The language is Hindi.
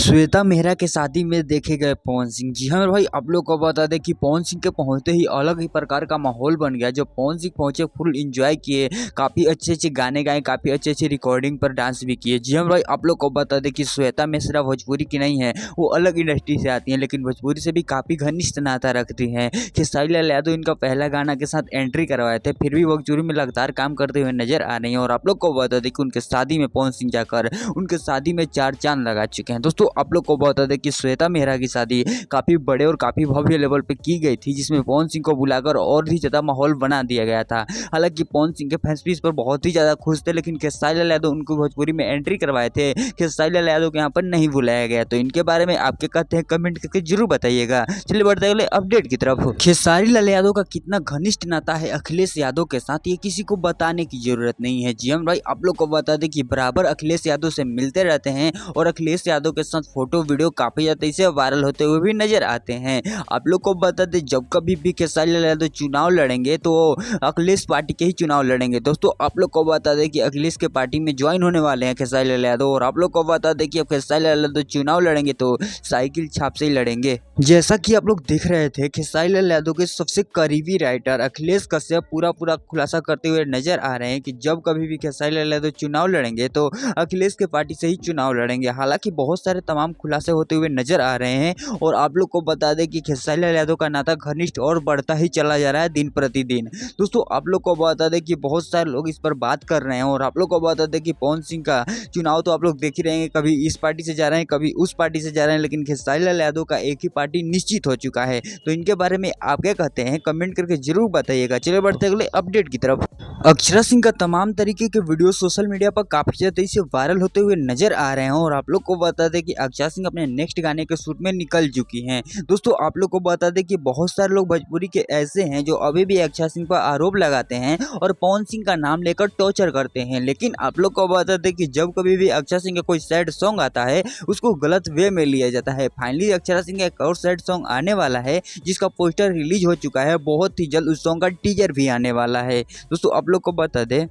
श्वेता मेहरा के शादी में देखे गए पवन सिंह। जी हाँ भाई, आप लोग को बता दें कि पवन सिंह के पहुंचते ही अलग ही प्रकार का माहौल बन गया। जब पवन सिंह पहुंचे फुल एंजॉय किए, काफ़ी अच्छे गाने गाए, काफ़ी अच्छी रिकॉर्डिंग पर डांस भी किए। जी हाँ भाई, आप लोग को बता दें कि श्वेता मिश्रा भोजपुरी की नहीं है, वो अलग इंडस्ट्री से आती हैं, लेकिन भोजपुरी से भी काफ़ी घनिष्ठ नाता रखती हैं। खेसारी लाल यादव इनका पहला गाना के साथ एंट्री करवाए थे, फिर भी भोजपुरी में लगातार काम करते हुए नजर आ रही हैं। और आप लोग को बता दें कि उनके शादी में पवन सिंह जाकर उनके शादी में 4 चांद लगा चुके हैं। दोस्तों आप लोग को बता दें कि श्वेता मेहरा की शादी काफ़ी बड़े और काफ़ी भव्य लेवल पे की गई थी, जिसमें पवन सिंह को बुलाकर और भी ज़्यादा माहौल बना दिया गया था। हालांकि पवन सिंह के फैंस भी इस पर बहुत ही ज़्यादा खुश थे, लेकिन खेसारी लाल यादव उनको भोजपुरी में एंट्री करवाए थे, खेसारी लाल यादव के यहाँ पर नहीं बुलाया गया। तो इनके बारे में आपके कहते हैं कमेंट करके जरूर बताइएगा। चलिए बढ़ते अगले अपडेट की तरफ। खेसारी लाल यादव का कितना घनिष्ठ नाता है अखिलेश यादव के साथ, ये किसी को बताने की जरूरत नहीं है। जी हम भाई, आप लोग को बता दें कि बराबर अखिलेश यादव से मिलते रहते हैं और अखिलेश यादव के साथ फोटो वीडियो काफी ज़्यादा इसे वायरल होते हुए भी नजर आते हैं। आप लोग को बता दें, जब कभी भी खेसारी लाल यादव चुनाव लड़ेंगे तो अखिलेश पार्टी के ही चुनाव लड़ेंगे। दोस्तों आप लोग को बता दें कि अखिलेश के पार्टी में ज्वाइन होने वाले हैं खेसारी लाल यादव, और आप लोग को बता दें कि अब खेसारी लाल यादव चुनाव लड़ेंगे तो साइकिल छाप से ही लड़ेंगे। जैसा कि आप लोग देख रहे थे, खेसारी लाल यादव के सबसे करीबी राइटर अखिलेश कश्यप पूरा खुलासा करते हुए नजर आ रहे हैं कि जब कभी भी खेसारी लाल यादव चुनाव लड़ेंगे तो अखिलेश के पार्टी से ही चुनाव लड़ेंगे। हालांकि बहुत सारे तमाम खुलासे होते हुए नजर आ रहे हैं, और आप लोग को बता दें कि खेसारी लाल यादव का नाता घनिष्ठ और बढ़ता ही चला जा रहा है दिन प्रतिदिन। दोस्तों आप लोग को बता दें कि बहुत सारे लोग इस पर बात कर रहे हैं, और आप लोग को बता दें कि पवन सिंह का चुनाव तो आप लोग देख ही रहे हैं, कभी इस पार्टी से जा रहे हैं, कभी उस पार्टी से जा रहे हैं, लेकिन खेसारी लाल यादव का एक ही पार्टी निश्चित हो चुका है। तो इनके बारे में आप क्या कहते हैं कमेंट करके जरूर बताइएगा। चलिए बढ़ते अगले अपडेट की तरफ। अक्षरा सिंह का तमाम तरीके के वीडियो सोशल मीडिया पर काफी ज्यादा तेजी से वायरल होते हुए नजर आ रहे हैं, और आप लोग को बता दें कि अक्षरा सिंह अपने नेक्स्ट गाने के शूट में निकल चुकी हैं। दोस्तों आप लोग को बता दें कि बहुत सारे लोग भोजपुरी के ऐसे हैं जो अभी भी अक्षरा सिंह पर आरोप लगाते हैं और पवन सिंह का नाम लेकर टॉर्चर करते हैं, लेकिन आप लोग को बता दें कि जब कभी भी अक्षरा सिंह का कोई सैड सॉन्ग आता है उसको गलत वे में लिया जाता है। फाइनली अक्षरा सिंह का एक और सैड सॉन्ग आने वाला है, जिसका पोस्टर रिलीज हो चुका है। बहुत ही जल्द उस सॉन्ग का टीजर भी आने वाला है। दोस्तों आप लोग को बता दें